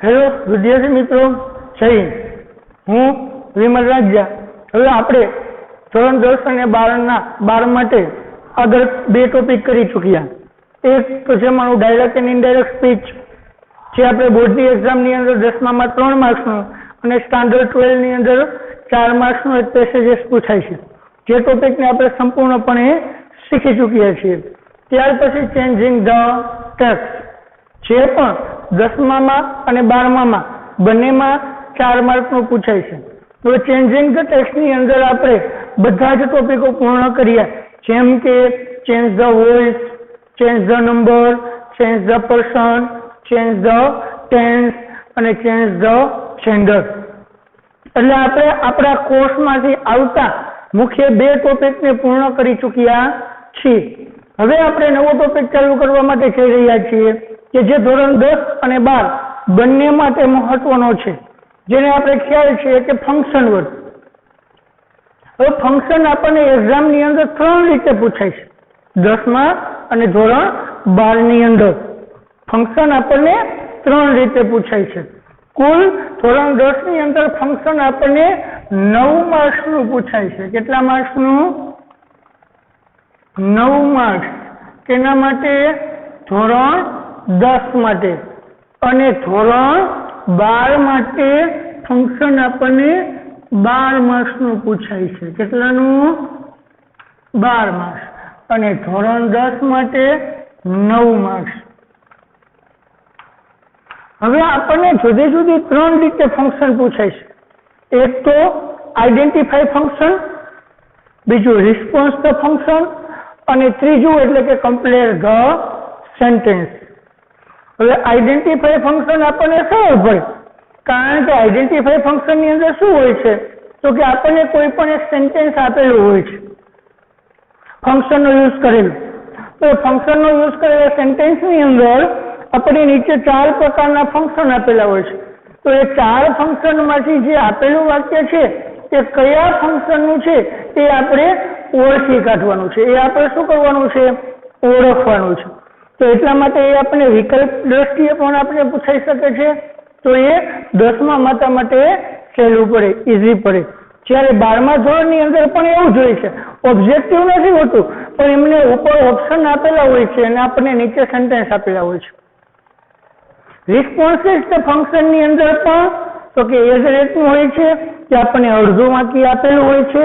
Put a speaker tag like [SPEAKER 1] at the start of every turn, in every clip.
[SPEAKER 1] Hello વિદ્યાર્થી મિત્રો, જય હિન્દ. હું વિમલ રાજ્યા. હવે આપણે ધોરણ 10 અને 12 માટે આગળ 2 ટોપિક કરી ચૂક્યા. એક તો છે મારું ડાયરેક્ટ એન્ડ ઇનડાયરેક્ટ સ્પીચ, જે આપણે બોર્ડની એક્ઝામની અંદર 10માં 3 માર્ક્સનું અને સ્ટાન્ડર્ડ 12 ની અંદર 4 માર્ક્સનું એક પેસેજીસ પૂછાય છે. જે ટોપિકને આપણે સંપૂર્ણપણે શીખી ચૂક્યા છીએ. ત્યાર પછી ચેન્જિંગ ધ ટેક્સ્ટ, જે પણ 10માં અને 12માં બંનેમાં 4 માર્કનું પૂછાય છે. હવે ચેન્જિંગ ધ ટેક્સ્ટની અંદર આપણે બધા જ ટોપિકો પૂર્ણ કર્યા, જેમ કે change the voice, change the number, change the person, change the tense અને ચેન્જ ધ જેન્ડર. એટલે આપણે આપણા કોર્સમાંથી આવતા મુખ્ય 2 ટોપિકને પૂર્ણ કરી ચૂક્યા છીએ. હવે આપણે નવો ટોપિક ચાલુ કરવા માટે જઈ રહ્યા છીએ, કે જે ધોરણ 10 અને 12 બંને માટે મહત્વનો છે, જેને આપણે ખ્યાલ છે કે ફંક્શન વર્ડ. હવે ફંક્શન આપણને એક્ઝામની અંદર 3 રીતે પૂછાય છે. 10માં અને ધોરણ 12 ની અંદર ફંક્શન આપણને 3 રીતે પૂછાય છે. કુલ ધોરણ 10 ની અંદર ફંક્શન આપણને 9 માર્ક્સનું પૂછાય છે. કેટલા માર્ક્સનું? 9 માર્ક્સ. કેના માટે? ધોરણ 10 માટે. અને ધોરણ 12 માટે ફંક્શન આપણને 12 માર્ક્સનું પૂછાય છે. કેટલાનું? 12 માર્ક્સ. અને ધોરણ 10 માટે 9 માર્ક્સ. હવે આપણને જુદી જુદી 3 રીતે ફંક્શન પૂછાય છે. એક તો આઈડેન્ટિફાઈ ફંક્શન, બીજું રિસ્પોન્સ ધ ફંક્શન, અને ત્રીજું એટલે કે કમ્પ્લેટ ધ સેન્ટેન્સ. હવે આઈડેન્ટિફાઈ ફંક્શન આપણને ખબર પડે, કારણ કે આઈડેન્ટિફાઈ ફંક્શન ની અંદર શું હોય છે, તો કે આપણને કોઈ પણ એક સેન્ટેન્સ આપેલું હોય છે ફંક્શન નો યુઝ કરેલું. તો ફંક્શન નો યુઝ કરેલા સેન્ટેન્સ ની અંદર આપણે નીચે 4 પ્રકારના ફંક્શન આપેલા હોય છે. તો એ 4 ફંક્શન માંથી જે આપેલું વાક્ય છે તે કયા ફંક્શન નું છે તે આપણે ઓળખી કાઢવાનું છે. એ આપણે શું કરવાનું છે? ઓળખવાનું છે. તો એટલા માટે એ આપણે વિકલ્પ દ્રષ્ટિએ પણ આપણે પૂછાઈ શકે છે. તો એ 10મા માતા માટે સહેલું પડે, ઈઝી પડે. જ્યારે 12મા ધોરણની અંદર પણ એવું જ હોય છે. ઓબ્જેક્ટિવ નથી હોતું, પણ એમને ઉપર ઓપ્શન આપેલા હોય છે અને આપણને નીચે સેન્ટેન્સ આપેલા હોય છે. રિસ્પોન્સિવ ફંક્શન ની અંદર પણ તો કે એ જ રીતનું હોય છે કે આપણને અડધું વાક્ય આપેલું હોય છે,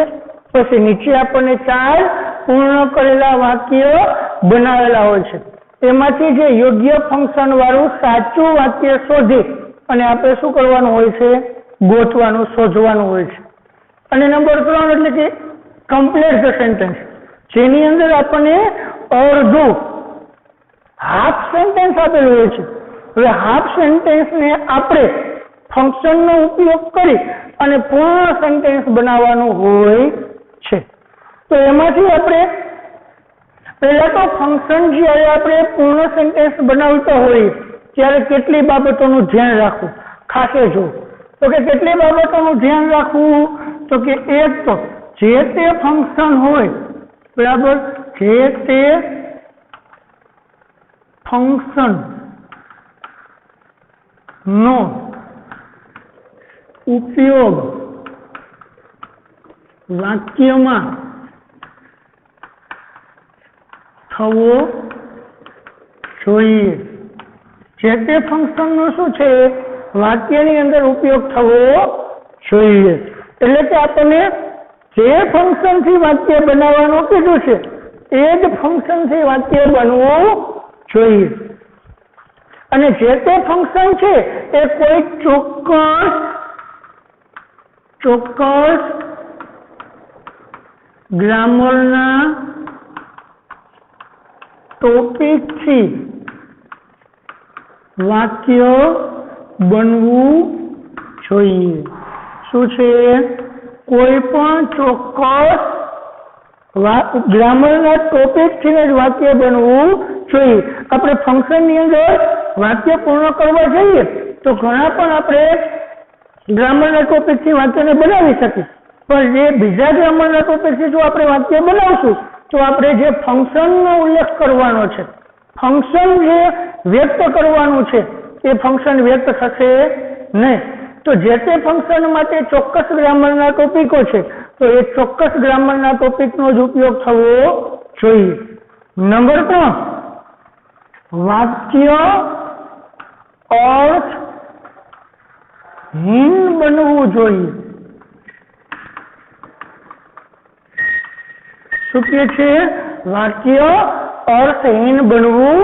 [SPEAKER 1] પછી નીચે આપણને 4 પૂર્ણ કરેલા વાક્યો બનાવેલા હોય છે. એમાંથી જે યોગ્ય ફંક્શન વાળું સાચું વાક્ય શોધી અને આપણે શું કરવાનું હોય છે? ગોતવાનું, શોધવાનું હોય છે. અને નંબર 3 એટલે કે કમ્પ્લીટ ધ સેન્ટેન્સ, જેની અંદર આપણને અડધું હાફ સેન્ટેન્સ આપેલું હોય છે. હવે હાફ સેન્ટેન્સ ને આપણે ફંક્શન નો ઉપયોગ કરી અને પૂર્ણ સેન્ટેન્સ બનાવવાનું હોય છે. તો એમાંથી આપણે પહેલા તો ફંક્શન જ્યારે આપણે પૂર્ણ સેન્ટેન્સ બનાવતા હોઈએ ત્યારે કેટલી બાબતોનું ધ્યાન રાખવું, ખાસે જો. તો કે કેટલી બાબતોનું ધ્યાન રાખવું, તો કે એક તો જે તે ફંક્શન હોય, બરાબર, જે તે ફંક્શન નો ઉપયોગ વાક્યમાં થવો જોઈએ. જે તે ફંક્શન નો શું છે? વાક્યની અંદર ઉપયોગ થવો જોઈએ. એટલે કે આપણને જે ફંક્શન થી વાક્ય બનાવવાનું કીધું છે એ જ ફંક્શન થી વાક્ય બનવું જોઈએ. અને જે તે ફંક્શન છે એ કોઈ ચોક્કસ ગ્રામરના ટોપિક થી વાક્ય બનવું જોઈએ. શું છે? કોઈ પણ ચોક્કસ ગ્રામરના ટોપિક થી જ વાક્ય બનવું જોઈએ. આપણે ફંક્શન ની અંદર વાક્ય પૂર્ણ કરવા જઈએ તો ઘણા પણ આપણે ગ્રામરના ટોપિક થી વાક્યને બનાવી શકીએ, પણ જે બીજા ગ્રામરના ટોપિક થી જો આપણે વાક્ય બનાવશું તો આપણે જે ફંક્શન નો ઉલ્લેખ કરવાનો છે, ફંક્શન જે વ્યક્ત કરવાનું છે એ ફંક્શન વ્યક્ત થશે નહીં. તો જે તે ફંક્શન માટે ચોક્કસ ગ્રામરના ટોપિકો છે તો એ ચોક્કસ ગ્રામરના ટોપિકનો જ ઉપયોગ થવો જોઈએ. નંબર 3, વાક્ય અર્થહીન બનવું જોઈએ. શું કહે છે? વાક્ય અર્થહીન બનવું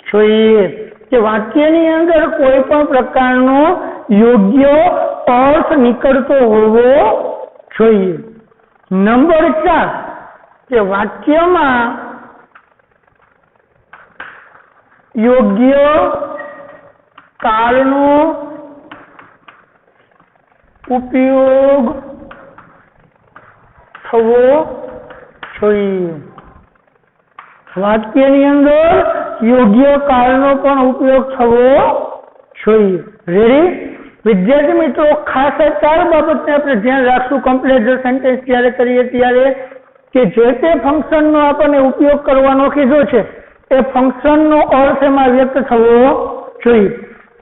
[SPEAKER 1] જોઈએ કે વાક્યની અંદર કોઈ પણ પ્રકારનો યોગ્ય અર્થ નીકળતો હોવો જોઈએ. નંબર 4, કે વાક્યમાં યોગ્ય કાળનો ઉપયોગ થવો જોઈએ. વાક્યની અંદર યોગ્ય કાળનો પણ ઉપયોગ થવો જોઈએ. રેડી? વિદ્યાર્થી મિત્રો, ખાસ આ 4 બાબતને આપણે ધ્યાન રાખશું કમ્પ્લીટ ધ સેન્ટેન્સ જ્યારે કરીએ ત્યારે, કે જે તે ફંક્શનનો આપણને ઉપયોગ કરવાનો કીધો છે એ ફંક્શનનો અર્થ એમાં વ્યક્ત થવો જોઈએ.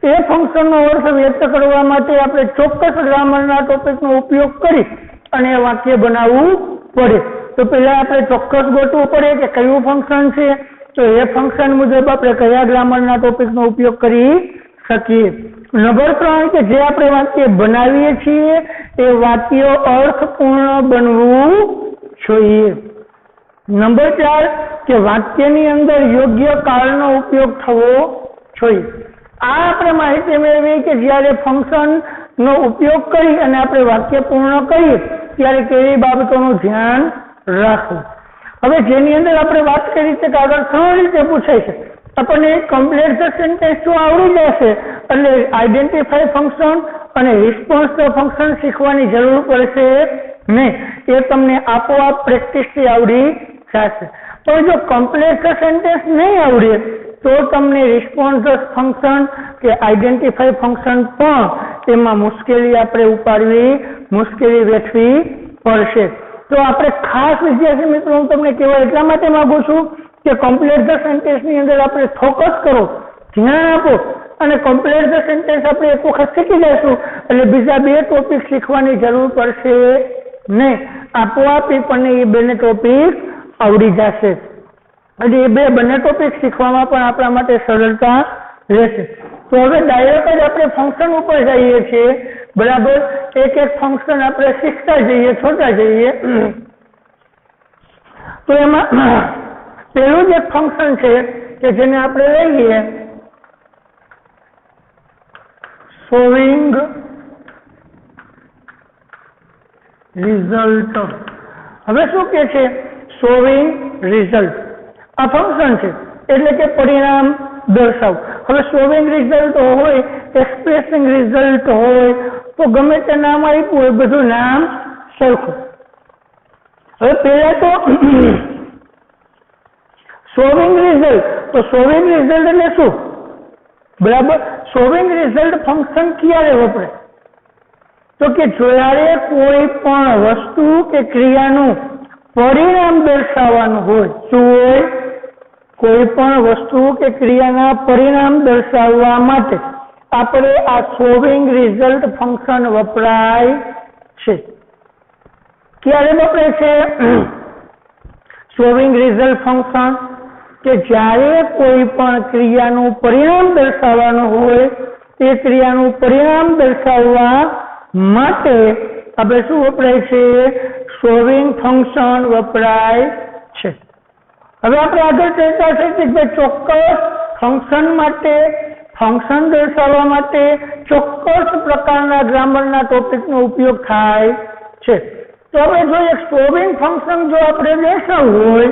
[SPEAKER 1] એ ફંક્શનનો અર્થ વ્યક્ત કરવા માટે આપણે ચોક્કસ ગ્રામરના ટોપિકનો ઉપયોગ કરી અને એ વાક્ય બનાવવું પડે. તો પહેલા આપણે ચોક્કસ ગોતવું પડે કે કયું ફંક્શન છે, તો એ ફંક્શન મુજબ આપણે કયા ગ્રામરના ટોપિકનો ઉપયોગ કરી શકીએ. નંબર 3, કે જે આપણે વાક્ય બનાવીએ છીએ એ વાક્ય અર્થપૂર્ણ બનવું જોઈએ. નંબર 4, કે વાક્યની અંદર યોગ્ય કાળનો ઉપયોગ થવો જોઈએ. આ આપણે માહિતી મેળવી કે જ્યારે ફંક્શનનો ઉપયોગ કરી અને આપણે વાક્ય પૂર્ણ કરીએ ત્યારે કેવી બાબતોનું ધ્યાન રાખવું. હવે જેની અંદર આપણે વાત કરી છે કે આગળ 3 રીતે પૂછાય છે. આપણને કમ્પ્લીટ ધ સેન્ટેન્સ જો આવડી જશે એટલે આઈડેન્ટિફાઈ ફંક્શન અને રિસ્પોન્સ ધ ફંક્શન શીખવાની જરૂર પડશે નહીં. એ તમને આપોઆપ પ્રેક્ટિસથી આવડી જશે. પણ જો કમ્પ્લીટ ધ સેન્ટેન્સ નહીં આવડે તો તમને રિસ્પોન્સ ધ ફંક્શન કે આઈડેન્ટિફાઈ ફંક્શન પણ એમાં મુશ્કેલી આપણે ઉપાડવી, મુશ્કેલી વેઠવી પડશે. તો આપણે ખાસ વિદ્યાર્થી મિત્રો હું તમને કહેવા એટલા માટે માંગુ છું કે કમ્પ્લીટ ધ સેન્ટેન્સની અંદર આપણે ફોકસ કરો, ધ્યાન આપો અને કમ્પ્લીટ ધ સેન્ટેન્સ આપણે એક વખત શીખી જઈશું એટલે બીજા 2 ટોપિક શીખવાની જરૂર પડશે નહીં. આપોઆપ આપણને એ 2 ટોપિક આવડી જશે અને એ બંને ટોપિક શીખવામાં પણ આપણા માટે સરળતા રહેશે. તો હવે ડાયરેક્ટ જ આપણે ફંક્શન ઉપર જઈએ છીએ. બરાબર? એક ફંક્શન આપણે શીખતા જઈએ, છોડતા જઈએ. તો એમાં પહેલું જ એક ફંક્શન છે કે જેને આપણે લઈએ શોવિંગ રિઝલ્ટ. હવે શું કે છે? શોવિંગ રિઝલ્ટ આ ફંક્શન છે એટલે કે પરિણામ દર્શાવ. હવે શોવિંગ રિઝલ્ટ હોય, એક્સપ્રેસિંગ રિઝલ્ટ હોય તો ગમે તે નામ આપ્યું હોય બધું નામ સરખું. હવે પહેલા તો શોવિંગ રિઝલ્ટ, તો શોવિંગ રિઝલ્ટ એટલે શું? બરાબર? શોવિંગ રિઝલ્ટ ફંક્શન ક્યારે વપરાય? તો કે જ્યારે કોઈ પણ વસ્તુ કે ક્રિયાનું પરિણામ દર્શાવવાનું હોય. શું હોય? કોઈ પણ વસ્તુ કે ક્રિયાના પરિણામ દર્શાવવા માટે આપણે આ શોવિંગ રિઝલ્ટ ફંક્શન વપરાય છે. ક્યારે વપરાય છે શોવિંગ રિઝલ્ટ ફંક્શન? કે જ્યારે કોઈ પણ ક્રિયાનું પરિણામ દર્શાવવાનું હોય તે ક્રિયાનું પરિણામ દર્શાવવા માટે આપણે શું વપરાય છે? શોવિંગ ફંક્શન વપરાય છે. હવે આપણે આગળ ચર્ચા થઈ કે ચોક્કસ ફંક્શન માટે, ફંક્શન દર્શાવવા માટે ચોક્કસ પ્રકારના ગ્રામરના ટોપિકનો ઉપયોગ થાય છે. તો આપણે જોઈએ શોવિંગ ફંક્શન જો આપણે દર્શાવવું હોય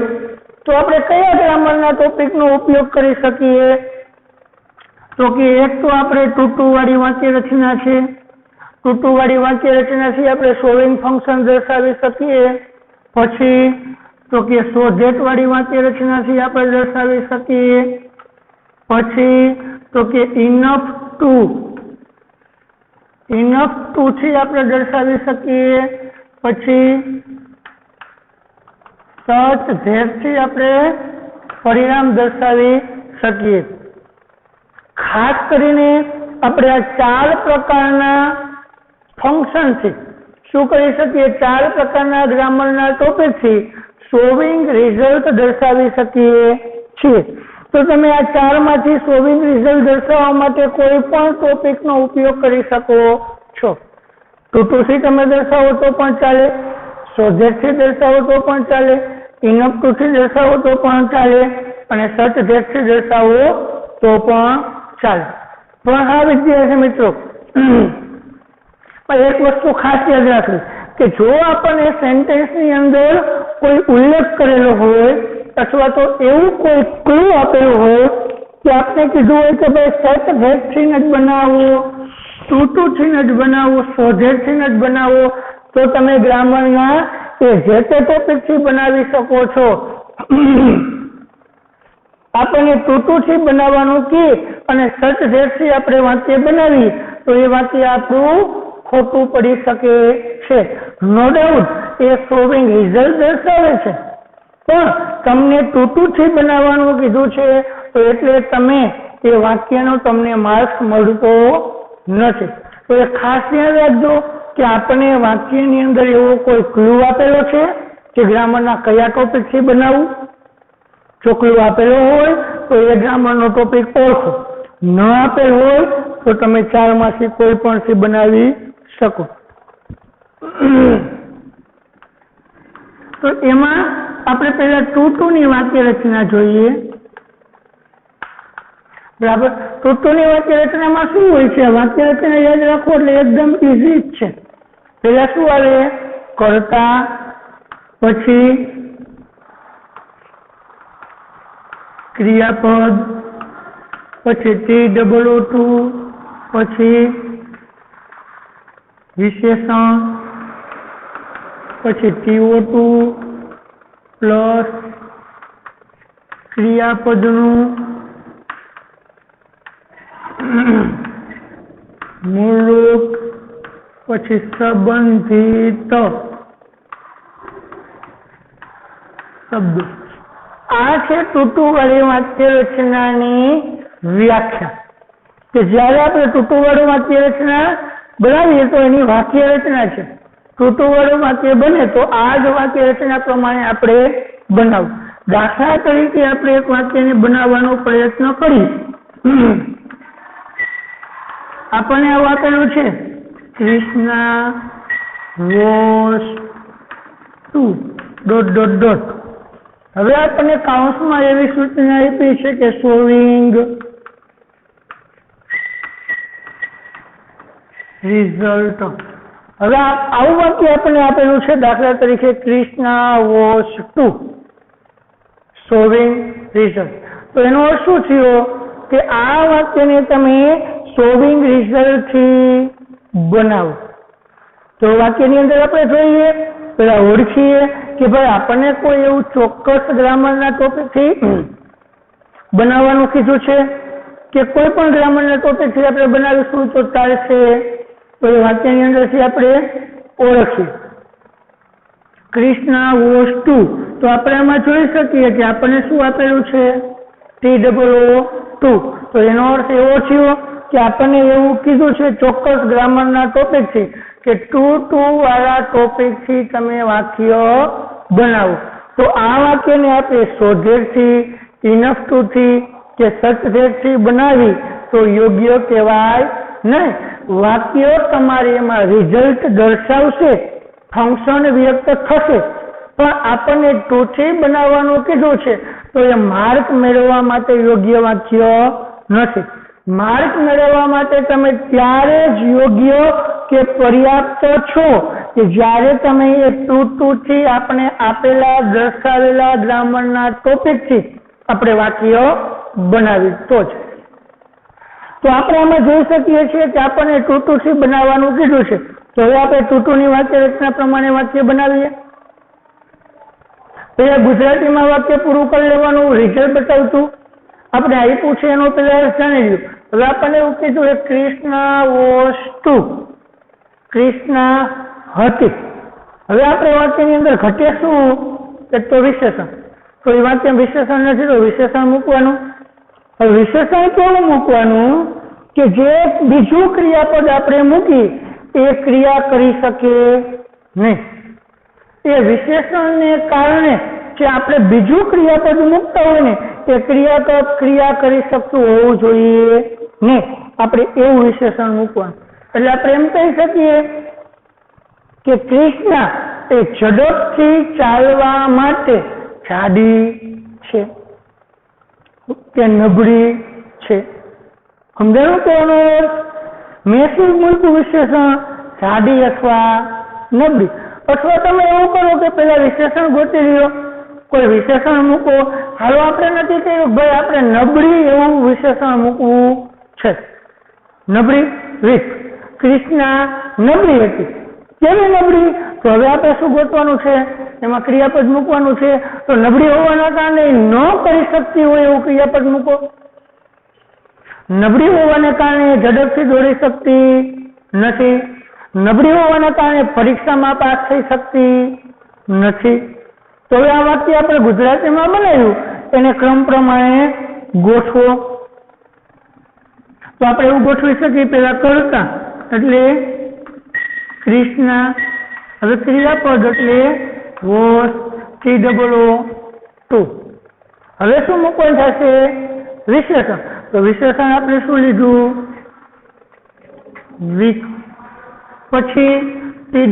[SPEAKER 1] તો આપણે કયા ગ્રામરના ટોપિકનો ઉપયોગ કરી શકીએ? તો કે એક તો આપણે ટૂટુવાળી વાક્ય રચના છે. ટૂટુવાળી વાક્ય રચનાથી આપણે શોવિંગ ફંક્શન દર્શાવી શકીએ. પછી તો કે સો ધેટ વાળી વાક્ય રચનાથી આપણે દર્શાવી શકીએ. પછી તો કે ઇનફ ટુ થી આપણે દર્શાવી શકીએ. પછી સચ ધેટ થી આપણે પરિણામ દર્શાવી શકીએ. ખાસ કરીને આપણે આ 4 પ્રકારના ફંક્શનથી શું કરી શકીએ? 4 પ્રકારના ગ્રામરના ટોપિકથી સોલ્વિંગ રિઝલ્ટ દર્શાવી શકીએ છીએ. તો તમે આ 4 માંથી સોલ્વિંગ રિઝલ્ટ દર્શાવવા માટે કોઈ પણ ટોપિકનો ઉપયોગ કરી શકો છો. 2 to 3 તમે દર્શાવો તો પણ ચાલે, સોધેટથી દર્શાવો તો પણ ચાલે, ઇનફ ટુ થી દર્શાવો તો પણ ચાલે, અને સચ ધેટથી દર્શાવો તો પણ ચાલે. પણ હા વિદ્યાર્થી મિત્રો, એક વસ્તુ ખાસ યાદ રાખવી કે જો આપણને સેન્ટેન્સની અંદર કોઈ ઉલ્લેખ કરેલો હોય અથવા તો એવું કોઈ ક્લુ આપેલું હોય કે આપણે કીધું હોય કે ભાઈ સેટ ધેટથી જ બનાવો, ટુ ટુ થી જ બનાવો, સોધેટથી જ બનાવો, તો તમે ગ્રામરના એ જે તે ટોપિકથી બનાવી શકો છો. આપણને ટુ ટુ થી બનાવવાનું કે અને સચ ધેટથી આપણે વાક્ય બનાવી તો એ વાક્ય આપણું ખોટું પડી શકે છે. નો ડાઉટ એ સોલ્વિંગ રિઝલ્ટ દર્શાવે છે, પણ તમને ટુ ટુ થી બનાવવાનું કીધું છે તો એટલે તમે એ વાક્યનો તમને માર્ક્સ મળતો નથી. તો એ ખાસ ધ્યાન રાખજો કે આપણને વાક્યની અંદર એવો કોઈ ક્લુ આપેલો છે કે ગ્રામરના કયા ટોપિકથી બનાવવું. જો ક્લુ આપેલો હોય તો એ ગ્રામરનો ટોપિક ઓળખો, ન આપેલ હોય તો તમે 4 માંથી કોઈ પણથી બનાવી શકો. તો એમાં આપણે પહેલા 2 to ની વાક્ય રચના જોઈએ. બરાબર, 2 to ની વાક્ય રચનામાં શું હોય છે? વાક્ય રચના યાદ રાખો એટલે એકદમ ઈઝી જ છે. પહેલા શું આવે? કર્તા, પછી ક્રિયાપદ, પછી TOO2, પછી વિશેષણ, પછી TO2 પ્લસ ક્રિયાપદનું મૂળરૂપ, પછી સંબંધિત શબ્દો. આ છે 2 to વાળી વાક્ય રચનાની વ્યાખ્યા. કે જ્યારે આપણે 2 to વાળું વાક્ય રચના બનાવીએ તો એની વાક્ય રચના છે. 2 to વાળું વાક્ય બને તો આ જ વાક્ય રચના પ્રમાણે આપણે બનાવવું. દાખલા તરીકે આપણે એક વાક્યને બનાવવાનો પ્રયત્ન કરીએ. આપણને આવું આપેલું છે, કૃષ્ણા વોઝ ટુ ... હવે આપણને કાઉન્સમાં એવી સૂચના આપી છે કે સોલ્વિંગ રિઝલ્ટ. હવે આવું વાક્ય આપણને આપેલું છે, દાખલા તરીકે Krishna was too solving result. તો એનો અર્થ શું થયો કે આ વાક્યને તમે સોલ્વિંગ રિઝલ્ટ થી બનાવો. તો વાક્યની અંદર આપણે જોઈએ, પેલા ઓળખીએ કે ભાઈ આપણને કોઈ એવું ચોક્કસ ગ્રામરના ટોપિકથી બનાવવાનું કીધું છે કે કોઈ પણ ગ્રામરના ટોપિકથી આપણે બનાવીશું તો ચાલશે. તો એ વાક્યની અંદરથી આપણે ઓળખીએ કૃષ્ણા વોઝ ટુ, તો આપણે એમાં જોઈ શકીએ કે આપણને શું આપેલું છે? TOO2. તો એનો અર્થ એવો થયો કે આપણને એવું કીધું છે ચોક્કસ ગ્રામરના ટોપિકથી કે 2 to વાળા ટોપિકથી તમે વાક્ય બનાવો. તો આ વાક્યને આપણે સોધેટથી, ઇનફ ટુ થી કે સચ ધેટથી બનાવી તો યોગ્ય કહેવાય નહીં. વાક્ય તમારે એમાં રિઝલ્ટ દર્શાવશે, ફંક્શન વ્યક્ત થશે, પણ આપણને 2 થી બનાવવાનું કીધું છે તો એ માર્ક મેળવવા માટે યોગ્ય વાક્ય નથી. માર્ક મેળવવા માટે તમે ત્યારે જ યોગ્ય કે પર્યાપ્ત છો કે જ્યારે તમે એ 2 to થી આપણે આપેલા દર્શાવેલા ગ્રામરના ટોપિકથી આપણે વાક્ય બનાવી તો જ. તો આપણે આમાં જોઈ શકીએ છીએ કે આપણને 2 to થી બનાવવાનું કીધું છે. તો હવે આપણે 2 to ની વાક્ય રચના પ્રમાણે વાક્ય બનાવીએ. પેલા ગુજરાતીમાં વાક્ય પૂરું કરી લેવાનું, રિઝલ્ટ બતાવતું આપણે આપ્યું છે એનો પેલા અર્થ જાણી લીધું. હવે આપણને એવું કીધું કે કૃષ્ણા વોઝ ટુ, કૃષ્ણા હતી. હવે આપણે વાક્યની અંદર ઘટે શું? એક તો વિશેષણ. તો એ વાક્ય વિશેષણ નથી તો વિશેષણ મૂકવાનું. હવે વિશેષણ કેવું મૂકવાનું? કે જે બીજું ક્રિયાપદ આપણે મૂકી એ ક્રિયા કરી શકે નહીં. એ વિશેષણને કારણે જે આપણે બીજું ક્રિયાપદ મૂકતા હોય ને એ ક્રિયાપદ ક્રિયા કરી શકતું હોવું જોઈએ નહીં. આપણે એવું વિશેષણ મૂકવાનું. એટલે આપણે એમ કહી શકીએ કે કૃષ્ણા એ ઝડપથી ચાલવા માટે જાડી છે કે નબળી છે. સમજાયું કહેવાનો અર્થ? મેં શું મૂક્યું વિશેષણ? જાડી અથવા નબળી. અથવા તમે એવું કરો કે પેલા વિશેષણ ગોતી લ્યો, કોઈ વિશેષણ મૂકો. હાલો આપણે નથી કહ્યું ભાઈ આપણે નબળી એવું વિશેષણ મૂકવું છે. નબળી વીક. કૃષ્ણા નબળી હતી. કેવી નબળી? તો હવે આપણે શું ગોતવાનું છે? એમાં ક્રિયાપદ મૂકવાનું છે. તો નબળી હોવાના કારણે ન કરી શકતી હોય એવું ક્રિયાપદ મૂકો. નબળી હોવાને કારણે ઝડપથી દોડી શકતી નથી. નબળી હોવાના કારણે પરીક્ષામાં પાસ થઈ શકતી નથી. તો હવે આ વાક્ય આપણે ગુજરાતીમાં બનાવ્યું, એને ક્રમ પ્રમાણે ગોઠવો. તો આપણે એવું ગોઠવી શકીએ, પેલા કર્તા એટલે કૃષ્ણા, હવે ક્રિયાપદ એટલે વોસ, TOO. હવે શું મૂકવાનું થશે? વિશેષણ. તો વિશેષણ આપણે શું લીધું? વીક. પછી TOO.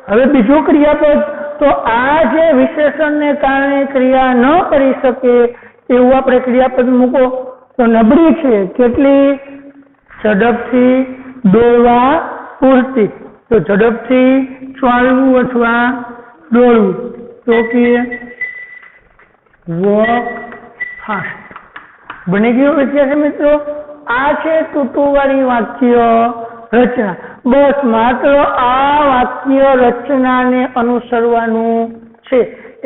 [SPEAKER 1] હવે બીજું ક્રિયાપદ. તો આ જે વિશેષણને કારણે ક્રિયા ન કરી શકે એવું આપણે ક્રિયાપદ મૂકો. તો નબળી છે કેટલી? ઝડપથી દોડવા પૂરતી. તો ઝડપથી ચાલવું અથવા દોડવું. તો કે વોક ફાસ્ટ. બની ગયું વિદ્યાર્થી મિત્રો? આ છે TOO વાળી વાક્ય રચના. બસ માત્ર આ વાક્ય રચનાને અનુસરવાનું છે.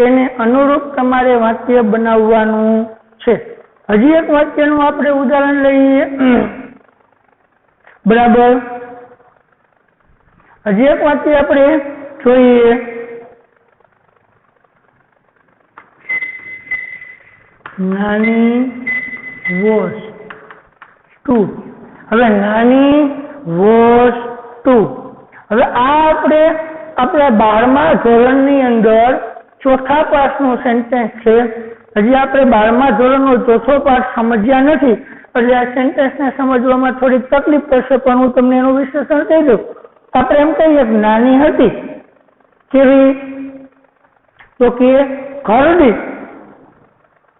[SPEAKER 1] એને અનુરૂપ તમારે વાક્ય બનાવવાનું છે. હજી એક વાક્યનું આપણે ઉદાહરણ લઈએ. બરાબર. હજી એક વાક્ય આપણે જોઈએ. નાની વસ્તુ. હવે નાની વસ્તુ. હવે આ આપણે આપણા 12મા ધોરણની અંદર ચોથા પાઠનું સેન્ટેન્સ છે. હજી આપણે 12મા ધોરણનો ચોથો પાઠ સમજ્યા નથી, એટલે આ સેન્ટેન્સને સમજવામાં થોડીક તકલીફ પડશે, પણ હું તમને એનું વિશ્લેષણ કહી દઉં. આપણે એમ કહીએ કે નાની હતી. કેવી? તો કે ઘરડી.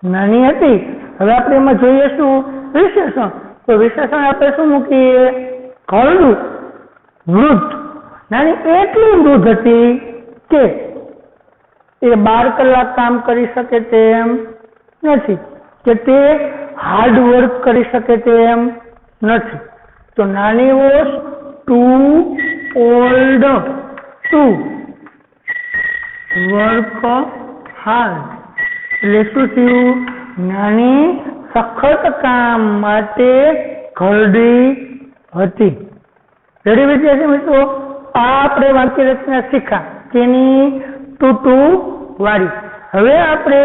[SPEAKER 1] નાની હતી. હવે આપણે એમાં જોઈએ શું? વિશેષણ. તો વિશેષણ આપણે શું મૂકીએ? ઘરડું. વૃદ્ધ. નાની એટલી વૃદ્ધ હતી કે એ 12 કલાક કામ કરી શકે તેમ નથી, કે તે હાર્ડ વર્ક કરી શકે તેમ નથી. તો Nani was too old to work hard. એટલે શું થયું? નાની સખત કામ માટે ઘરડી હતી. રેડી વિદ્યાર્થી મિત્રો? આ આપણે વાક્ય રચના શીખ્યા. તેની TOO વાળી. હવે આપણે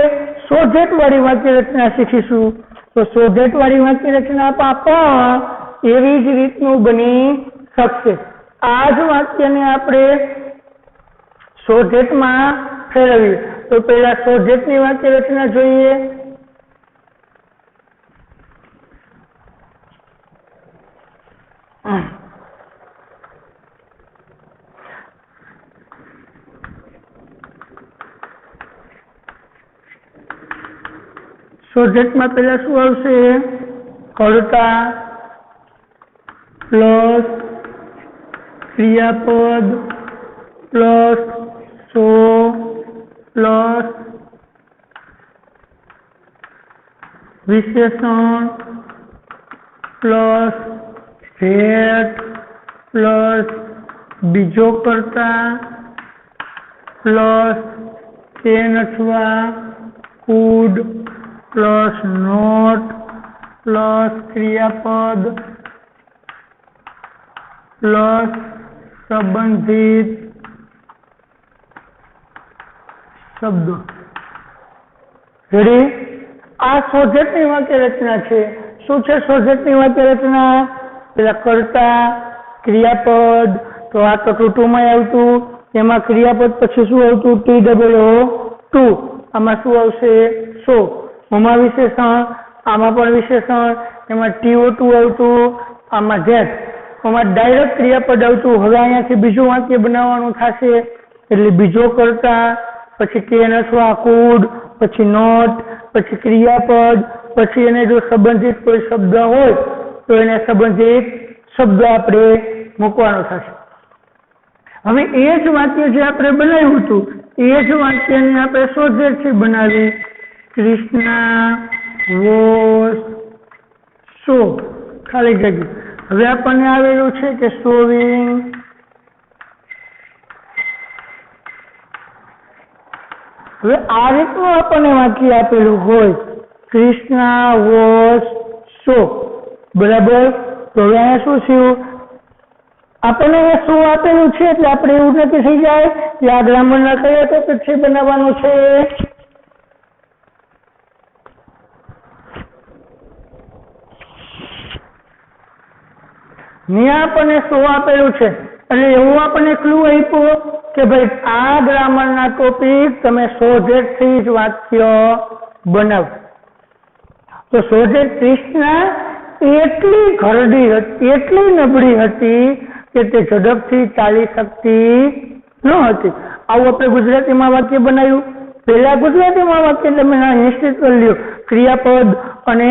[SPEAKER 1] સોજેટ વાળી વાક્ય રચના શીખીશું. તો સોજેટ વાળી વાક્ય રચના પણ એવી જ રીતનું બની શકશે. આ જ વાક્યને આપણે સોજેટમાં ફેરવીએ. તો પહેલા સોજેટની વાક્ય રચના જોઈએ. સોજેટમાં પહેલા શું આવશે? કર્તા પ્લસ ક્રિયાપદ પ્લસ સો પ્લસ વિશેષણ પ્લસ ભેટ પ્લસ બીજો કર્તા પ્લસ કેન અથવા કુડ પ્લસ નોટ પ્લસ ક્રિયાપદ પ્લસ સંબંધિત શબ્દો. રેડી? આ સોજેટની વાક્ય રચના છે. શું છે સોજેટની વાક્ય રચના? પેલા કર્તા, ક્રિયાપદ, તો આ તો ટુમાં આવતું, એમાં ક્રિયાપદ પછી શું આવતું? TOO, આમાં શું આવશે? સો. આમાં વિશેષણ, આમાં પણ વિશેષણ, એમાં TO2 આવતું, આમાં ધેટ, આમાં ડાયરેક્ટ ક્રિયાપદ આવતું. હવે અહીંયાથી બીજું વાક્ય બનાવવાનું થશે, એટલે બીજો કર્તા, પછી કેન અથવા કુડ, પછી નોટ, પછી ક્રિયાપદ, પછી એને જો સંબંધિત કોઈ શબ્દ હોય તો એને સંબંધિત શબ્દ આપણે મૂકવાનો થશે. હવે એ જ વાક્ય જે આપણે બનાવ્યું હતું એ જ વાક્યને આપણે સોજેટથી બનાવી. કૃષ્ણા વોઝ સો, ખાલી જગ્યા. હવે આપણને આવેલું છે કે સોવિંગ, હવે આ રીતનું આપણને વાક્ય આપેલું હોય, કૃષ્ણા વોઝ સો, બરાબર. તો હવે અહીંયા શું થયું? આપણને શું આપેલું છે એટલે આપણે એવું નક્કી થઈ જાય કે આ ગ્રામરના કયા ટોપિકથી બનાવવાનું છે. ત્યાં આપણને શું આપેલું છે એટલે એવું આપણને ક્લુ આપ્યું કે ભાઈ આ ગ્રામરના ટોપિક તમે સોજેટથી જ વાક્ય બનાવો. તો સોજેટ કૃષ્ણા એટલી ઘરડી હતી, એટલી નબળી હતી કે તે ઝડપથી ચાલી શકતી ન હતી. આવું આપણે ગુજરાતીમાં વાક્ય બનાવ્યું. પહેલા ગુજરાતીમાં વાક્ય તમે નિશ્ચિત કરી લ્યો ક્રિયાપદ અને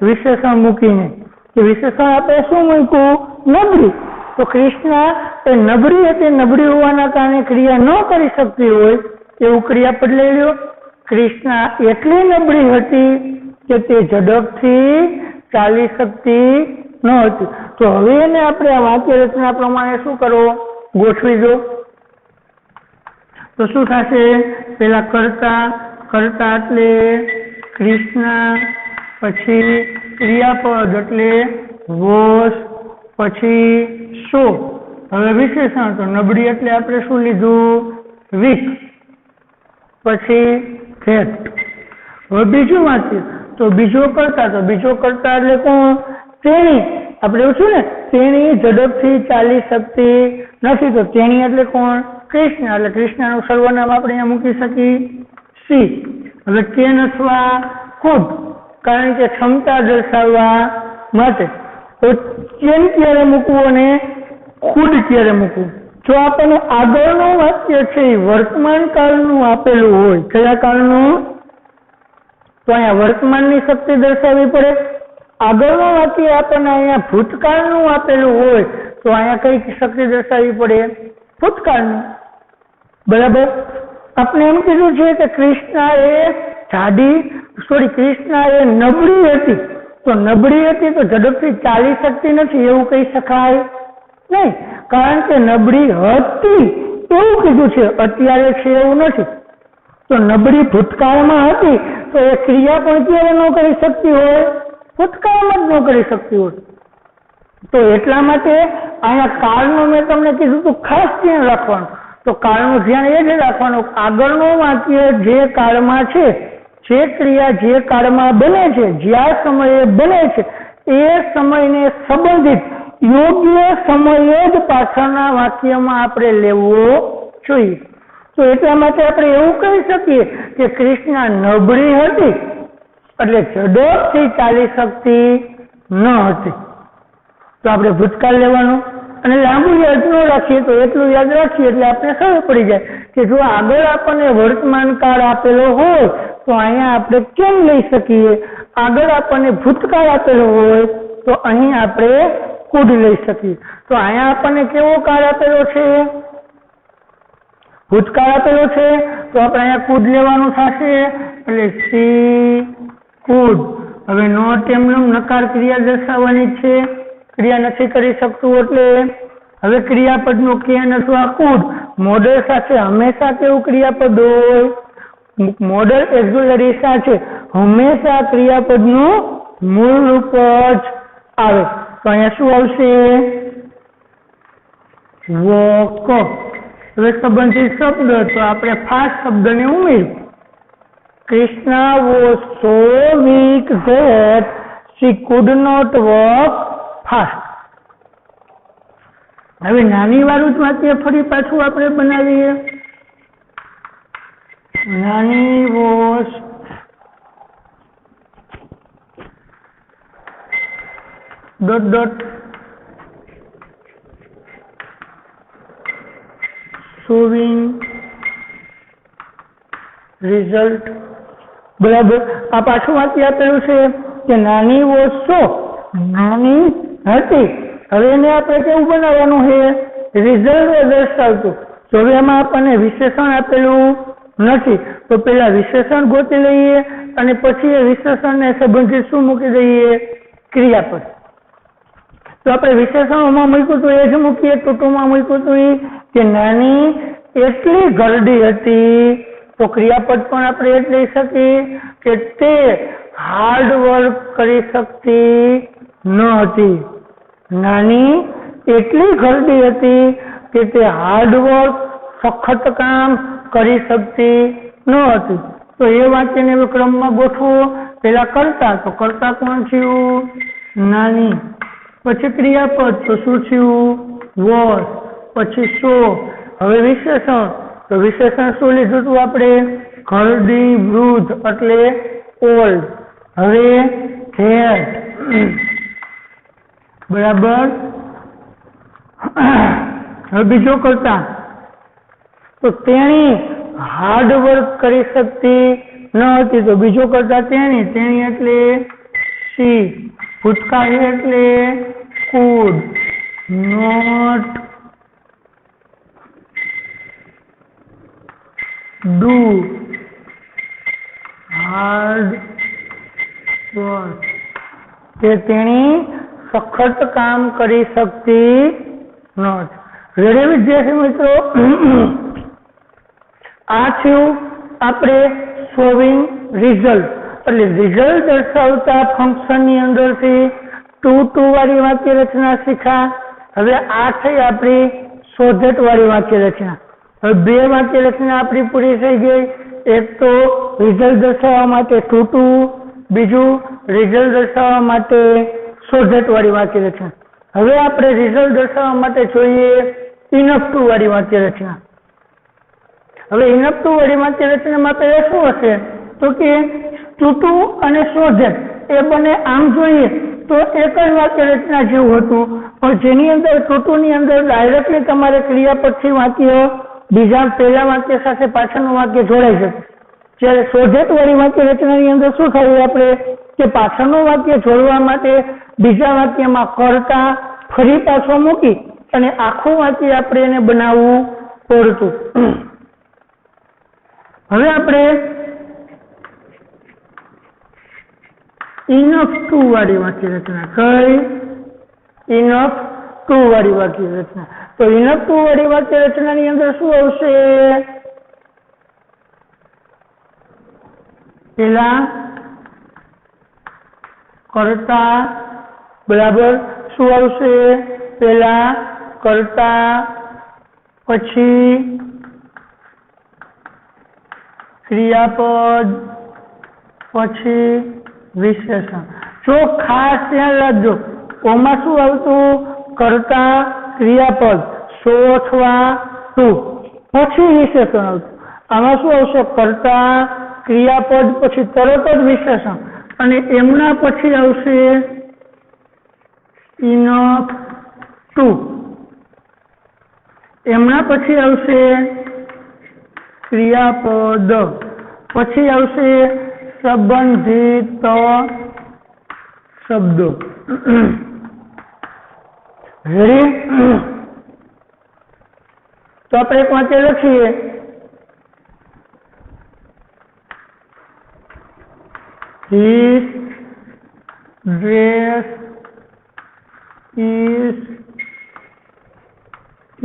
[SPEAKER 1] વિશેષણ મૂકીને. કે વિશેષણ આપણે શું મૂક્યું? નબળી. તો કૃષ્ણા એ નબળી હતી, નબળી હોવાના કારણે ક્રિયા ન કરી શકતી હોય એવું ક્રિયાપદ લઈ લ્યો. કૃષ્ણા એટલી નબળી હતી કે તે ઝડપથી ચાલી શકતી ન હતી. તો હવે એને આપણે આ વાક્ય રચના પ્રમાણે શું કરો? ગોઠવી દો. તો શું થશે? પેલા કર્તા, કર્તા એટલે કૃષ્ણા, પછી ક્રિયાપદ એટલે વોઝ, પછી સો. હવે વિશેષણ તો નબળી એટલે આપણે શું લીધું? વીક, પછી ધેટ. હવે બીજું વાક્ય તો બીજો કર્તા, તો બીજો કર્તા એટલે કોણ? તેણી. આપણે એવું છું ને તેણી ઝડપથી ચાલી શકતી નથી, તો તેણી એટલે કોણ? કૃષ્ણ. એટલે કૃષ્ણનું સર્વનામ આપણે અહીંયા મૂકી શકીએ સી. હવે કેન અથવા કુડ, કારણ કે ક્ષમતા દર્શાવવા માટે. તો કેન ક્યારે મૂકવું અને કુડ ક્યારે મૂકવું? જો આપણને આગળનું વાક્ય છે એ વર્તમાન કાળનું આપેલું હોય, કયા કાળનું? તો અહીંયા વર્તમાનની શક્તિ દર્શાવવી પડે. આગળનું વાક્ય આપણને અહીંયા ભૂતકાળનું આપેલું હોય તો અહીંયા કઈ શક્તિ દર્શાવવી પડે? ભૂતકાળનું. બરાબર. આપણે એમ કીધું છે કે કૃષ્ણા એ નબળી હતી. તો નબળી હતી તો ઝડપથી ચાલી શકતી નથી એવું કહી શકાય નહીં, કારણ કે નબળી હતી એવું કીધું છે, અત્યારે છે એવું નથી. તો નબળી ભૂતકાળમાં હતી તો એ ક્રિયા પણ ક્યારે ન કરી શકતી હોય? ભૂતકાળમાં જ ન કરી શકતી હોય. તો એટલા માટે અહીંયા કાળનું મેં તમને કીધું તો ખાસ ધ્યાન રાખવાનું. તો કાળનું ધ્યાન એ જ રાખવાનું, આગળનું વાક્ય જે કાળમાં છે, જે ક્રિયા જે કાળમાં બને છે, જ્યાં સમયે બને છે એ સમયને સંબંધિત યોગ્ય સમયે જ પાછળના વાક્યમાં આપણે લેવો જોઈએ. તો એટલા માટે આપણે એવું કહી શકીએ કે કૃષ્ણા નબળી હતી એટલે ઝડપથી ચાલી શકતી ન હતી. તો આપણે ભૂતકાળ લેવાનું અને લાંબુ યાદ ન રાખીએ તો એટલું યાદ રાખીએ એટલે આપણે ખબર પડી જાય કે જો આગળ આપણને વર્તમાન કાળ આપેલો હોય તો અહીંયા આપણે કેમ લઈ શકીએ, આગળ આપણને ભૂતકાળ આપેલો હોય તો અહીં આપણે કુડ લઈ શકીએ. તો અહીંયા આપણને કેવો કાળ આપેલો છે? ભૂતકાળ આપેલો છે, તો આપણે અહીંયા કુડ લેવાનું થશે એટલે સી કુડ. હવે નોટ એમનું નકાર ક્રિયા દર્શાવવાની છે, ક્રિયા નથી કરી શકતું એટલે હવે ક્રિયાપદનું કેન અથવા કુડ મોડલ સાથે હંમેશા કેવું ક્રિયાપદ હોય? મોડલ એક્ઝિલરી સાથે હંમેશા ક્રિયાપદનું મૂળ રૂપ જ આવે. તો અહીંયા શું આવશે? વોક. હવે સંબંધિત શબ્દ તો આપણે ફાસ્ટ શબ્દને ઉમેર્યું. Krishna was so weak that she could not walk fast. હવે નાની વાળું જ વાક્ય ફરી પાછું આપણે બનાવીએ. નાની was dot dot showing result. બરાબર. આ પાછું વાક્ય આપેલું છે કે નાની was so, નાની હતી. હવે એને આપણે કેવું બનાવવાનું છે? રિઝલ્ટ દર્શાવતું. તો હવે એમાં આપણને વિશેષણ આપેલું નથી, તો પેલા વિશેષણ ગોતી લઈએ અને પછી એ વિશેષણને સંબંધિત શું મૂકી દઈએ? ક્રિયાપદ. તો આપણે વિશેષણોમાં મૂક્યું હતું એ જ મૂકીએ. ટૂંકમાં મૂક્યું હતું એ કે નાની એટલી ઘરડી હતી, તો ક્રિયાપદ પણ આપણે એટલે લઈ શકીએ કે તે હાર્ડ વર્ક કરી શકતી ન હતી. નાની એટલી ઘરડી હતી કે તે હાર્ડવર્ક સખત કામ કરી શકતી ન હતી. તો એ વાક્યને ક્રમમાં ગોઠવો. પેલા કરતા, તો કરતા કોણ થયું? નાની. પછી ક્રિયાપદ, તો શું થયું? વોઝ. પછી સો. હવે વિશેષણ, તો વિશેષણ શું લીધું હતું આપણે? ઘરડી, વૃદ્ધ એટલે ઓલ્ડ. હવે ધેટ. બરાબર. હવે બીજો કરતા, તો તેણી હાર્ડવર્ક કરી શકતી ન હતી, તો બીજો કરતા તેણી. તેણી એટલે સી. ભૂતકાળ એટલે could not do hard work. તેણી સખત કામ કરી શકતી નથી. રેડી વિદ્યાર્થી મિત્રો? આ થયું આપણે શોવિંગ રિઝલ્ટ. એટલે રિઝલ્ટ દર્શાવતા ફંક્શનની અંદરથી ટુ વાળી વાક્ય રચના શીખ્યા. હવે આ થઈ આપણી શોધેટ વાળી વાક્ય રચના. હવે બે વાક્ય રચના આપણી પૂરી થઈ ગઈ. એક તો રિઝલ્ટ દર્શાવવા માટે ટુ, બીજું રિઝલ્ટ દર્શાવવા માટે શોધેટ વાળી વાક્ય રચના. હવે આપણે રિઝલ્ટ દર્શાવવા માટે જોઈએ ઇનફ ટુ વાળી વાક્ય રચના. હવે ઇનફ ટુ વાળી વાક્ય રચનામાં પહેલા શું હશે? તો કે ટુ અને શોધેટ એ બંને આમ જોઈએ તો એક જ વાક્ય રચના જેવું હતું, પણ જેની અંદર ટુ ની અંદર ડાયરેક્ટલી તમારે ક્રિયાપદથી વાક્ય બીજા પહેલા વાક્ય સાથે પાછળનું વાક્ય જોડાઈ જતું. જ્યારે શોધેટ વાળી વાક્ય રચનાની અંદર શું થયું? આપણે કે પાછળનું વાક્ય જોડવા માટે બીજા વાક્યમાં કરતા ફરી પાછો મૂકી અને આખું વાક્ય આપણે એને બનાવવું પડતું. હવે આપણે ઇનફ ટુ વાળી વાક્ય રચના. કઈ? ઇનફ ટુ વાળી વાક્ય રચના. તો ઇનફ ટુ વાળી વાક્ય રચનાની અંદર શું આવશે? પેલા કરતા. બરાબર. શું આવશે? પેલા કરતા, પછી ક્રિયાપદ, પછી વિશેષણ. જો ખાસ ધ્યાન રાખજો, ઓમાં શું આવતું? કરતા, ક્રિયાપદ, સો અથવા ટુ, પછી વિશેષણ આવતું. આમાં શું આવશે? કરતા, ક્રિયાપદ, પછી તરત જ વિશેષણ, અને એમના પછી આવશે ઇનફ ટુ. એમના પછી આવશે ક્રિયાપદ, પછી આવશે સંબંધિત શબ્દો. રેડી? તો આપણે એક વાક્ય લખીએ. His dress is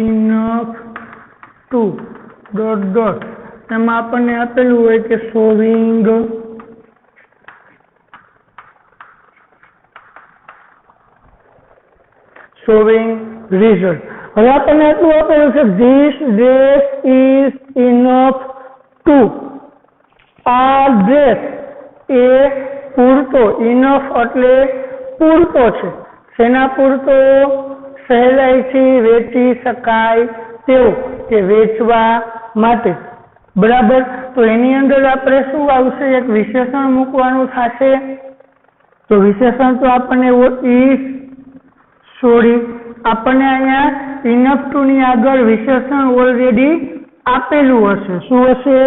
[SPEAKER 1] enough to ... એમાં આપણને આપેલું હોય કે શોવિંગ રિઝલ્ટ. હવે આપણને એટલું આપેલું છે this dress is enough to. આ ડ્રેસ એ પૂરતો, ઇનફ એટલે પૂરતો છે. શેના પૂરતો? સહેલાઈથી વેચી શકાય તેવો, કે વેચવા માટે. બરાબર. તો એની અંદર આપણે શું આવશે? એક વિશેષણ મૂકવાનું થશે. તો વિશેષણ તો આપણને આપણને અહીંયા ઇનફ ટુ ની આગળ વિશેષણ ઓલરેડી આપેલું હશે. શું હશે?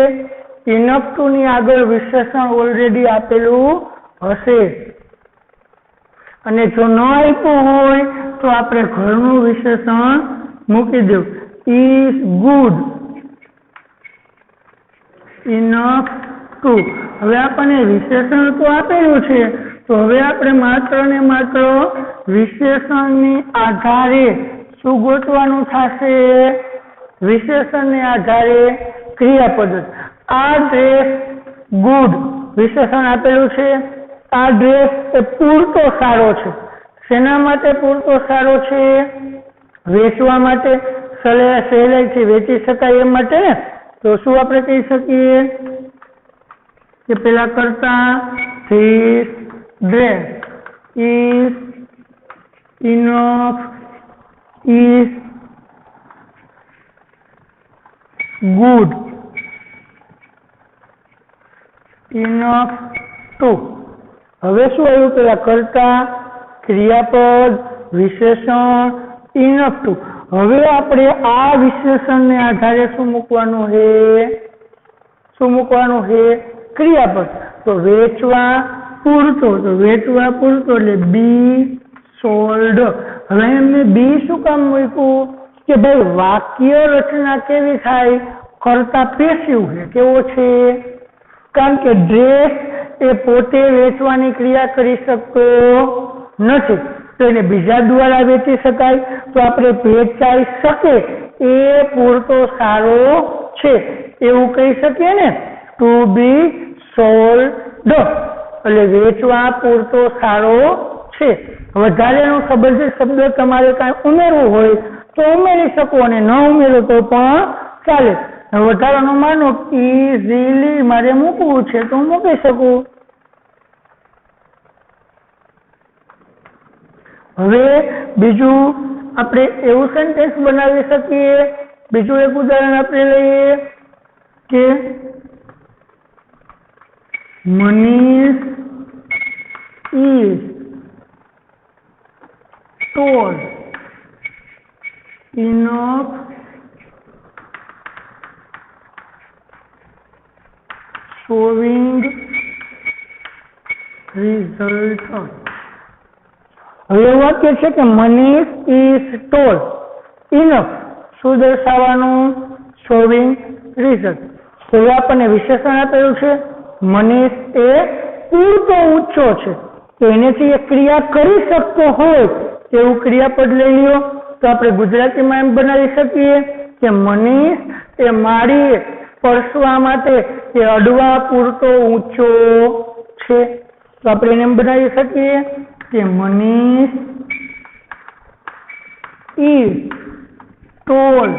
[SPEAKER 1] ઇનફ ટુ ની આગળ વિશેષણ ઓલરેડી આપેલું હશે. અને જો ન આપ્યું હોય તો આપણે ઘરનું વિશેષણ મૂકી દેવું. Is good enough to. હવે આપણને વિશેષણ તો આપેલું છે, તો હવે આપણે માત્ર ને માત્ર વિશેષણની આધારે શું ગોતવાનું થશે? વિશેષણને આધારે ક્રિયાપદ. આ ડ્રેસ ગુડ, વિશેષણ આપેલું છે. આ ડ્રેસ એ પૂરતો સારો છે. શેના માટે પૂરતો સારો છે? વેચવા માટે, સહેલાઈથી વેચી શકાય એ માટે ને. તો શું આપણે કહી શકીએ કે પેલા કરતા this dress is enough is good enough to. હવે શું આવ્યું? પેલા કરતા, ક્રિયાપદ, વિશેષણ, ઇનફ ટુ. હવે આપણે આ વિશેષણને આધારે શું મૂકવાનું છે? શું મૂકવાનું છે? ક્રિયાપદ. તો વેચવા પૂરતો, તો વેચવા પૂરતો એટલે બી સોલ્ડ. હવે એમને બી શું કામ મૂક્યું? કે ભાઈ વાક્ય રચના કેવી થાય? કરતા પેસિવ છે. કેવો છે? કારણ કે ડ્રેસ એ પોતે વેચવાની ક્રિયા કરી શકતો નથી, તો એને બીજા દ્વારા વેચી શકાય. તો આપણે વેચાઈ શકે એ પૂરતો સારો છે એવું કહી શકીએ ને. ટુ બી સોલ્ડ એટલે વેચવા પૂરતો સારો છે. વધારેનો સંબંધિત શબ્દ તમારે કાંઈ ઉમેરવું હોય તો ઉમેરી શકો, અને ન ઉમેરો તો પણ ચાલે. વધારાનો માનો ઇઝીલી મારે મૂકવું છે તો હું મૂકી શકું. હવે બીજું આપણે એવું સેન્ટેન્સ બનાવી શકીએ. બીજું એક ઉદાહરણ આપણે લઈએ કે Manish is told enough showing result. હવે વાક્ય છે કે મનીષ ઇઝ ટોલ્ડ ઇનફ. શું દર્શાવવાનું? Showing result. તો આપણને વિશેષણ આપેલું છે. મનીષ એ પૂરતો ઊંચો છે, તો એનેથી એક ક્રિયા કરી શકતો હોય એવું ક્રિયાપદ લઈ લ્યો. તો આપણે ગુજરાતીમાં એમ બનાવી શકીએ કે મનીષ એ મારી પરસવા માટે એ અડવા પૂરતો ઊંચો છે. તો આપણે એને એમ બનાવી શકીએ કે Manish is told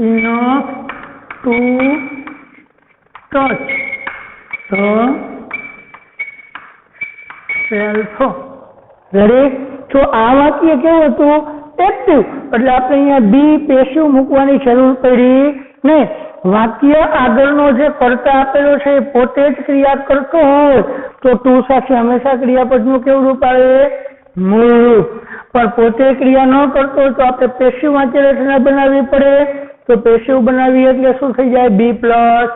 [SPEAKER 1] enough to touch the self. Ready? તો આ વાક્ય કેવું હતું? એક્ટિવ. એટલે આપણે અહીંયા બી પેસિવ મૂકવાની જરૂર પડી નહીં. વાક્ય આગળનો જે કર્તા આપેલો છે એ પોતે જ ક્રિયા કરતો હોય તો ટુ સાથે હંમેશા ક્રિયાપદનું કેવું રૂપ આવે? મૂળ રૂપ. પણ પોતે ક્રિયા ન કરતો હોય તો આપણે પેસિવ વાક્ય રચના બનાવવી પડે. તો પેસિવ બનાવીએ એટલે શું થઈ જાય? બી પ્લસ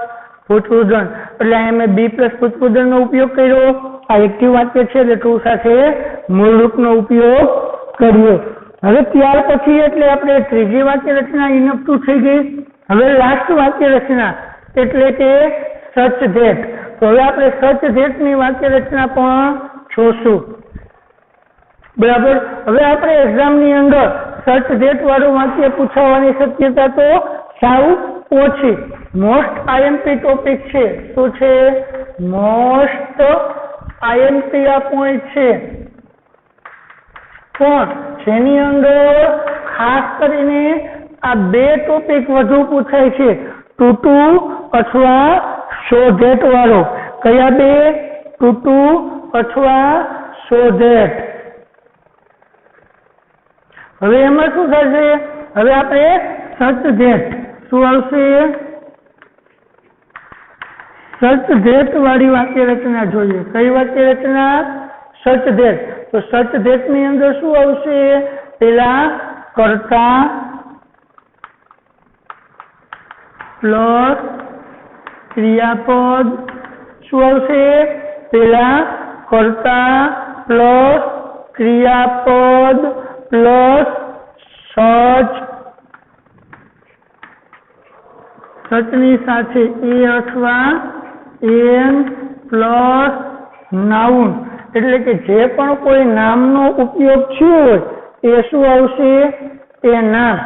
[SPEAKER 1] ભૂતપૂર્વજન. એટલે અહીં મેં બી પ્લસ ભૂતપૂર્વજનનો ઉપયોગ કર્યો. આ એક્ટિવ વાક્ય છે એટલે ટુ સાથે મૂળ રૂપનો ઉપયોગ કર્યો. હવે ત્યાર પછી એટલે આપણે ત્રીજી વાક્ય રચના ઇનફ ટુ થઈ ગઈ. હવે લાસ્ટ વાક્ય રચના એટલે કે સચ ધેટ. તો હવે આપણે સચ ધેટની વાક્ય રચના પણ જોશું. બરાબર? હવે આપણે એક્ઝામની અંદર સચ ધેટ વાળું વાક્ય પૂછાવાની શક્યતા તો સાવ ઓછી. મોસ્ટ આઈએમપી ટોપિક છે. શું છે? મોસ્ટ આઈએમપી આ પોઈન્ટ છે, પણ જેની અંદર ખાસ કરીને આ બે ટોપિક વધુ પૂછાય છે, ટુ અથવા શો ધેટ વાળો. કયા બે? ટુ अथवा so that। હવે એમાં શું થશે? હવે આપણે such that શું આવશે? such that વાળી વાક્ય રચના જોઈએ। કઈ વાક્ય રચના? such that। તો such that ની અંદર શું આવશે? પેલા કર્તા પ્લસ ક્રિયાપદ શું આવશે? પેલા કર્તા પ્લસ ક્રિયાપદ પ્લસ સચ, સચની સાથે એ અથવા એન પ્લસ નાઉન, એટલે કે જે પણ કોઈ નામનો ઉપયોગ થયો હોય એ શું આવશે? એ નામ।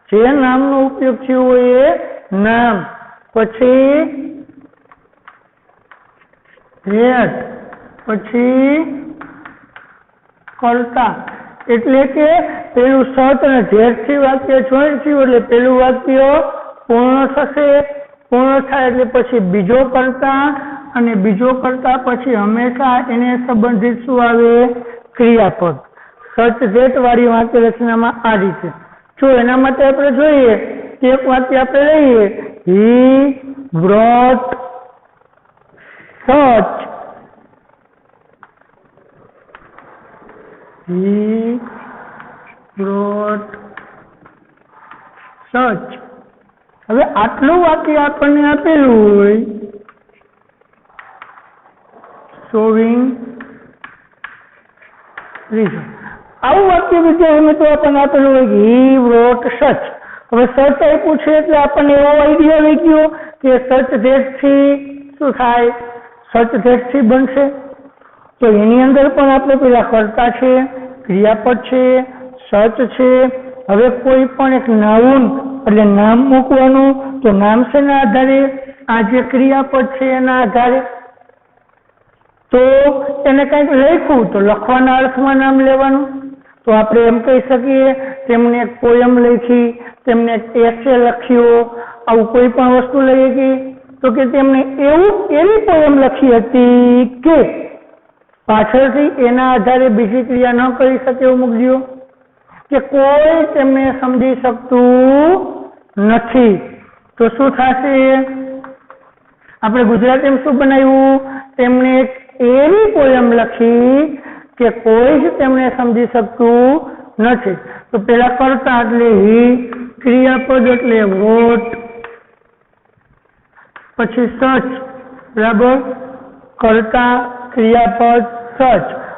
[SPEAKER 1] જે નામનો ઉપયોગ થયો હોય એ નામ। પછી that, પછી કર્તા, એટલે કે પેલું સત અને જેટથી વાક્ય જોઈન્ટ થયું એટલે પેલું વાક્ય પૂર્ણ થશે। પૂર્ણ થાય એટલે પછી બીજો કર્તા, અને બીજો કર્તા પછી હંમેશા એને સંબંધિત શું આવે? ક્રિયાપદ। સચ જેટ વાળી વાક્ય રચનામાં આ રીતે। જો એના માટે આપણે જોઈએ કે એક વાક્ય આપણે લઈએ, he brought such, he brought such। હવે આટલું વાક્ય આપણને આપેલું હોય, showing result, આવું વાક્ય વિદ્યાર્થી મિત્રો આપણને આપેલું હોય કે he brought such। હવે સચ આપ્યું છે એટલે આપણને એવો આઈડિયા આવી ગયો કે સચ ધેટ થી શું થાય? સચ ધેટ થી બનશે। તો એની અંદર પણ આપણે પેલા કર્તા છે, ક્રિયાપદ છે, સચ છે। હવે કોઈ પણ એક નાઉન એટલે નામ મૂકવાનું, તો નામ શેના આધારે? આ જે ક્રિયાપદ છે એના આધારે। તો એને કંઈક લખ્યું તો લખવાના અર્થમાં નામ લેવાનું। તો આપણે એમ કહી શકીએ તેમને એક પોયમ લખી, તેમને એક એસે લખ્યો, આવું કોઈ પણ વસ્તુ લઈએ કે તો કે તેમને એવી પોયમ લખી હતી કે પાછળથી એના આધારે બીજી ક્રિયા ન કરી શકે એવું મૂકજો, કે કોઈ તેમને સમજી શકતું નથી। તો શું થશે? આપણે ગુજરાતીમાં શું બનાવ્યું? તેમને એક એવી પોયમ લખી કે કોઈ જ તેમને સમજી શકતું નથી। તો પેલા કર્તા એટલે he, ક્રિયાપદ એટલે wrote, પછી સચ, બરાબર, કર્તા ક્રિયાપદ સચ।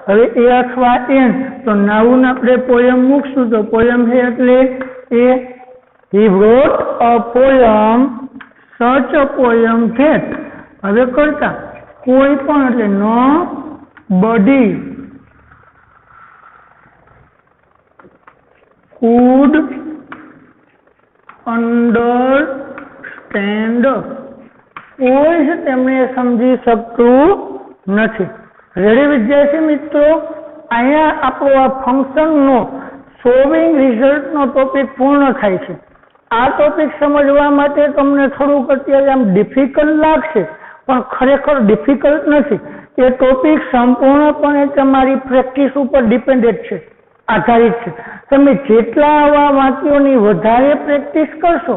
[SPEAKER 1] હવે એ અથવા એન, તો નાઉન આપણે પોયમ મૂકશું, તો પોયમ છે એટલે એ, he wrote a poem, such a poem that। હવે કર્તા કોઈ પણ એટલે nobody could understand, કોઈ જ તેમને સમજી શકતું નથી। રેડી વિદ્યાર્થી મિત્રો, અહીંયા આપણો આ ફંક્શનનો શોવિંગ રિઝલ્ટનો ટોપિક પૂર્ણ થાય છે। આ ટોપિક સમજવા માટે તમને થોડુંક અત્યારે આમ ડિફિકલ્ટ લાગશે, પણ ખરેખર ડિફિકલ્ટ નથી। એ ટોપિક સંપૂર્ણપણે તમારી પ્રેક્ટિસ ઉપર ડિપેન્ડેન્ટ છે, આધારિત છે। તમે જેટલા આવા વાક્યોની વધારે પ્રેક્ટિસ કરશો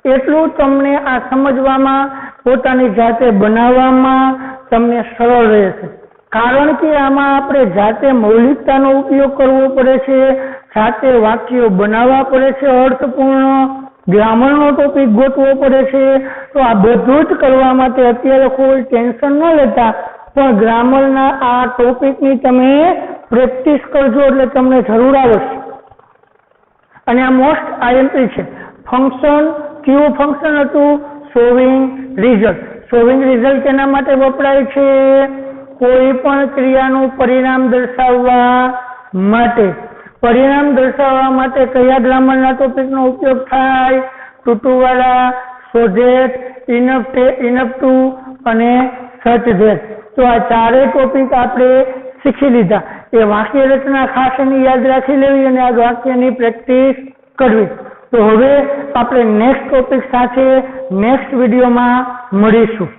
[SPEAKER 1] એટલું તમને આ સમજવામાં, પોતાની જાતે બનાવવામાં તમને સરળ રહેશે। કારણ કે આમાં આપણે જાતે મૌલિકતાનો ઉપયોગ કરવો પડે છે, જાતે વાક્યો બનાવવા પડે છે અર્થપૂર્ણ, ગ્રામરનો ટોપિક ગોતવો પડે છે। તો આ બધું જ કરવા માટે અત્યારે કોઈ ટેન્શન ન લેતા, પણ ગ્રામરના આ ટોપિકની તમે પ્રેક્ટિસ કરજો એટલે તમને જરૂર આવશે। અને આ મોસ્ટ આઈએમપી છે। ફંક્શન કેવું ફંક્શન હતું? Showing result. શોવિંગ રિઝલ્ટ એના માટે વપરાય છે કોઈ પણ ક્રિયાનું પરિણામ દર્શાવવા માટે। પરિણામ દર્શાવવા માટે કયા ગ્રામરના ટોપિકનો ઉપયોગ થાય? ટુ ટુ વાળા, સો ધેટ, ઇનફ ટુ અને સચ ધેટ। તો આ ચારેય ટોપિક આપણે શીખી લીધા। એ વાક્ય રચના ખાસ એની યાદ રાખી લેવી અને આ વાક્યની પ્રેક્ટિસ કરવી। તો હવે આપણે નેક્સ્ટ ટોપિક સાથે નેક્સ્ટ વિડીયોમાં મળીશું।